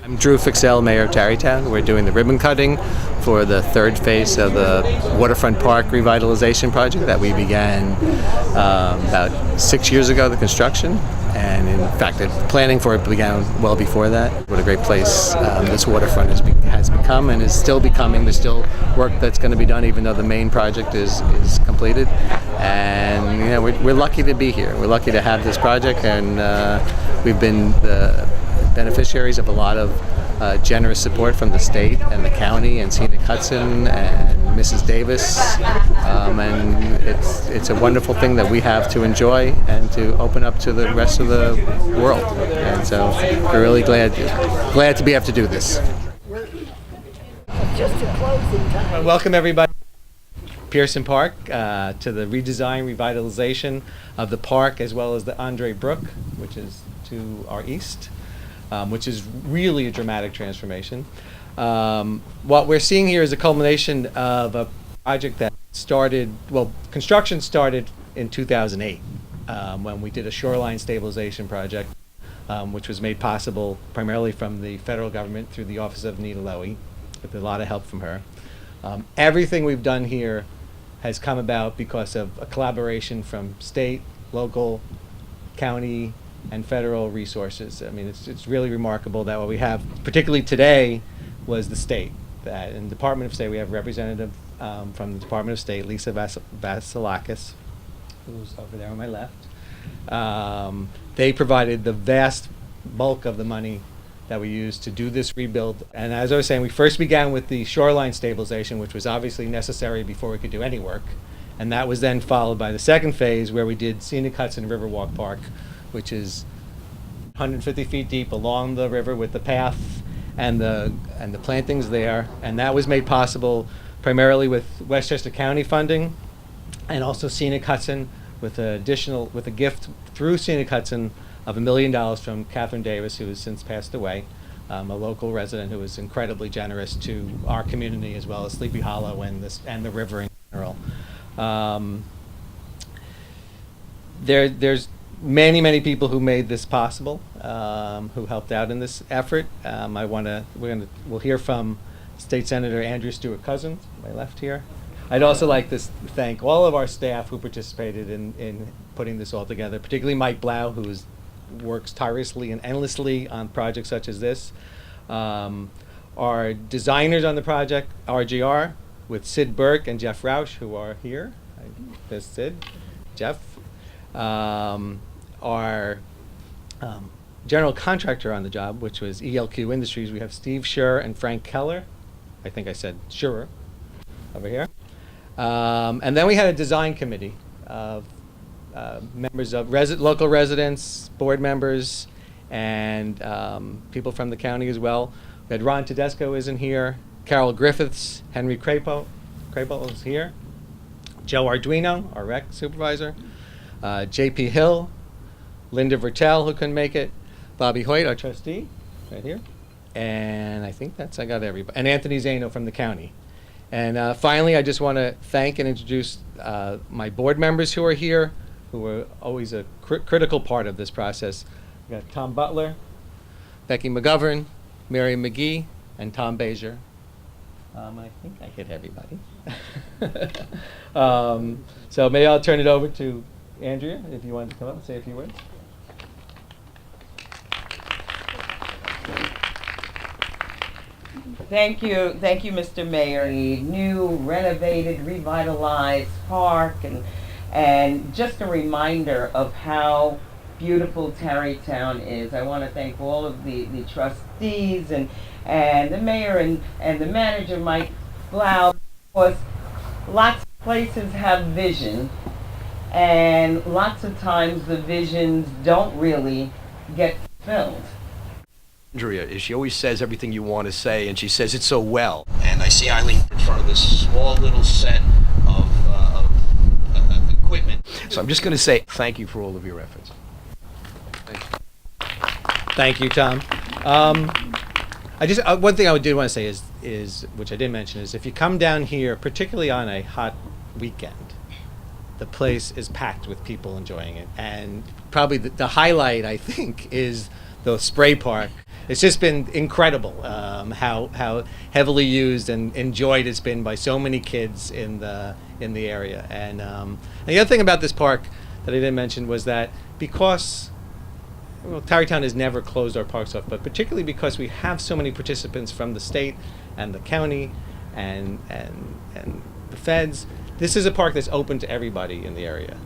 I'm Drew Fixell, Mayor of Tarrytown. We're doing the ribbon cutting for the third phase of the waterfront park revitalization project that we began about 6 years ago, the construction. And in fact, the planning for it began well before that. What a great place this waterfront has become and is still becoming. There's still work that's going to be done even though the main project is completed. And you know, we're lucky to be here. We're lucky to have this project, and we've been the beneficiaries of a lot of generous support from the state and the county and Scenic Hudson and Mrs. Davis, and it's a wonderful thing that we have to enjoy and to open up to the rest of the world. And so we're really glad to be able to do this. Just a closing time. Welcome everybody to Pierson Park, to the redesign, revitalization of the park, as well as the Andre Brook, which is to our east. Which is really a dramatic transformation. What we're seeing here is a culmination of a project that construction started in 2008 when we did a shoreline stabilization project, which was made possible primarily from the federal government through the Office of Nita Lowey, with a lot of help from her. Everything we've done here has come about because of a collaboration from state, local, county, and federal resources. I mean, it's really remarkable that what we have, particularly today, was the state. That in the Department of State, we have a representative from the Department of State, Lisa Vasilakis, who's over there on my left. They provided the vast bulk of the money that we used to do this rebuild. And as I was saying, we first began with the shoreline stabilization, which was obviously necessary before we could do any work. And that was then followed by the second phase, where we did Scenic Hudson RiverWalk Park, which is 150 feet deep along the river with the path and the plantings there. And that was made possible primarily with Westchester County funding, and also Scenic Hudson with a gift through Scenic Hudson of $1 million from Catherine Davis, who has since passed away, a local resident who was incredibly generous to our community as well as Sleepy Hollow and the river in general. There's many people who made this possible, who helped out in this effort. We'll hear from State Senator Andrew Stewart-Cousins, my left here. I'd also like to thank all of our staff who participated in putting this all together, particularly Mike Blau, who works tirelessly and endlessly on projects such as this. Our designers on the project, RGR, with Sid Burke and Jeff Rausch, who are here. There's Sid, Jeff. Our general contractor on the job, which was ELQ Industries, we have Steve Scher and Frank Keller. I think I said Schurer over here. And then we had a design committee of members of local residents, board members, and people from the county as well. We had Ron Tedesco is in here, Carol Griffiths, Henry Crapo is here, Joe Arduino, our rec supervisor, J.P. Hill, Linda Vertel, who couldn't make it, Bobby Hoyt, our trustee, right here, and I think I got everybody, and Anthony Zano from the county. And finally, I just want to thank and introduce my board members who are here, who were always a critical part of this process. We got Tom Butler, Becky McGovern, Mary McGee, and Tom Bazier. I think I hit everybody. So maybe I'll turn it over to Andrea, if you want to come up and say a few words. Thank you, Mr. Mayor. A new, renovated, revitalized park, and just a reminder of how beautiful Tarrytown is. I want to thank all of the trustees and the mayor and the manager, Mike Blau, because lots of places have vision, and lots of times the visions don't really get fulfilled. Andrea is she always says everything you want to say, and she says it so well. And I see Eileen in front of this small little set of equipment. So I'm just going to say thank you for all of your efforts. Thank you, Tom. One thing I do want to say is, which I didn't mention, is if you come down here, particularly on a hot weekend, the place is packed with people enjoying it. And probably the highlight, I think, is the spray park it's just been incredible how heavily used and enjoyed it's been by so many kids in the area. And the other thing about this park that I didn't mention was that because Tarrytown has never closed our parks off, but particularly because we have so many participants from the state and the county and the feds, this is a park that's open to everybody in the area.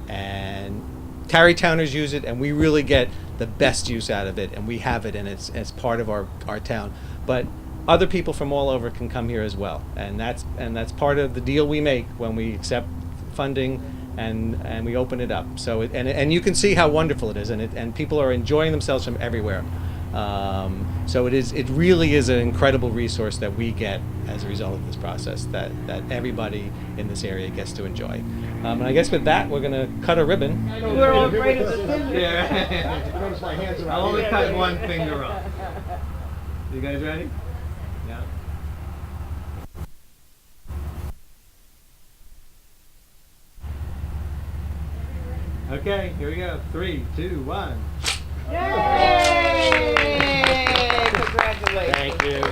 And Tarrytowners use it, and we really get the best use out of it, and we have it, and it's part of our town. But other people from all over can come here as well, and that's part of the deal we make when we accept funding and we open it up. So and you can see how wonderful it is, and people are enjoying themselves from everywhere. So it really is an incredible resource that we get as a result of this process that everybody in this area gets to enjoy. And I guess with that, we're going to cut a ribbon. We're all afraid of the scissors. Yeah. I'll only cut one finger off. You guys ready? Yeah. Okay, here we go. 3, 2, 1. Yay! Congratulations. Thank you.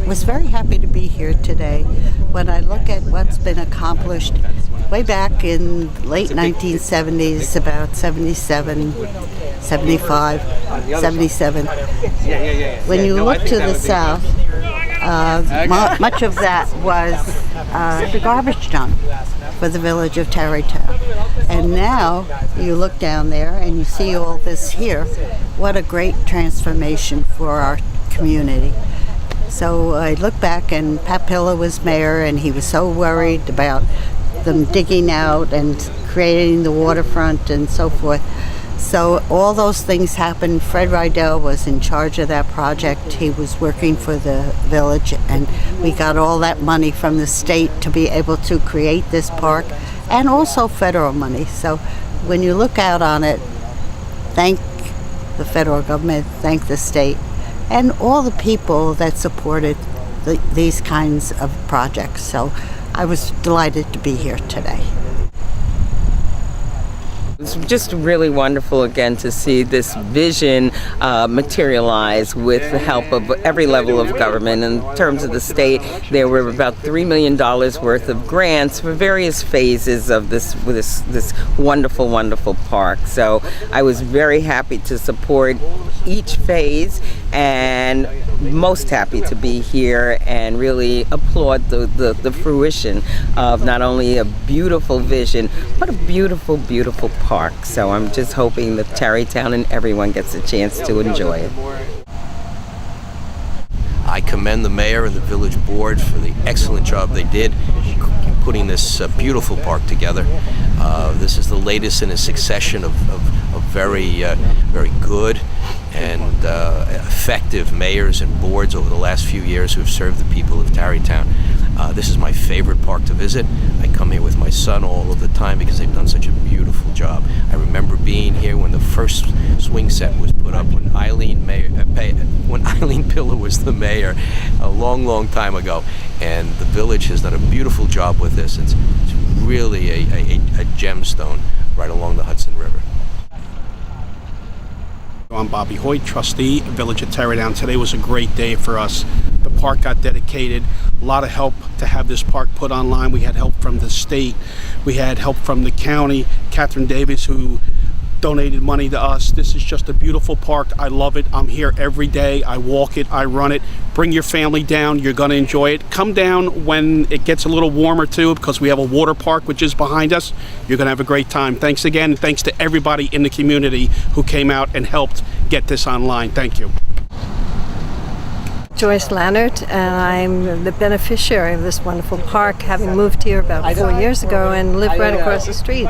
Was very happy to be here today. When I look at what's been accomplished way back in late 1970s, about 77, 75, 77. When you look to the south, much of that was the garbage dump for the village of Tarrytown. And now you look down there and you see all this here. What a great transformation for our community. So I look back, and Pat Pillow was mayor, and he was so worried about them digging out and creating the waterfront and so forth. So all those things happened. Fred Rydell was in charge of that project. He was working for the village, and we got all that money from the state to be able to create this park, and also federal money. So when you look out on it, thank the federal government, thank the state, and all the people that supported these kinds of projects. So I was delighted to be here today. It's just really wonderful again to see this vision materialize with the help of every level of government. In terms of the state, there were about $3 million worth of grants for various phases of this wonderful, wonderful park. So I was very happy to support each phase, and most happy to be here and really applaud the fruition of not only a beautiful vision, but a beautiful, beautiful park. So I'm just hoping that Tarrytown and everyone gets a chance to enjoy it. I commend the mayor and the village board for the excellent job they did in putting this beautiful park together. This is the latest in a succession of very good and effective mayors and boards over the last few years who have served the people of Tarrytown. This is my favorite park to visit. I come here with my son all of the time because they've done such a beautiful job. I remember being here when the first swing set was put up, when Eileen Pillow was the mayor a long, long time ago. And the village has done a beautiful job with this. It's really a gemstone right along the Hudson River. I'm Bobby Hoyt, trustee, Village of Tarrytown. Today was a great day for us. The park got dedicated. A lot of help to have this park put online. We had help from the state. We had help from the county. Catherine Davis, who donated money to us. This is just a beautiful park. I love it. I'm here every day. I walk it. I run it. Bring your family down. You're going to enjoy it. Come down when it gets a little warmer too, because we have a water park which is behind us. You're going to have a great time. Thanks again. Thanks to everybody in the community who came out and helped get this online. Thank you. Joyce Lannert, and I'm the beneficiary of this wonderful park, having moved here about 4 years ago and live right across the street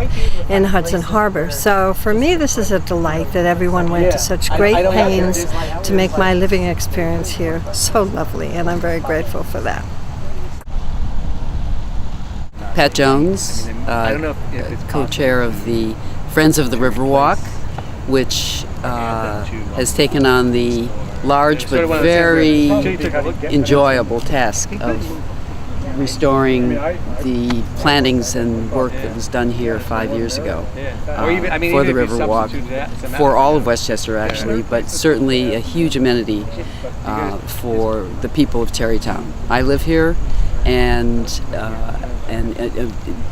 in Hudson Harbor. So for me, this is a delight that everyone went to such great pains to make my living experience here so lovely, and I'm very grateful for that. Pat Jones, co-chair of the Friends of the Riverwalk, which has taken on the large but very enjoyable task of restoring the plantings and work that was done here 5 years ago for the Riverwalk, for all of Westchester actually, but certainly a huge amenity for the people of Tarrytown. I live here and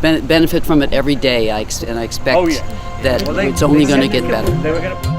benefit from it every day, and I expect that it's only going to get better.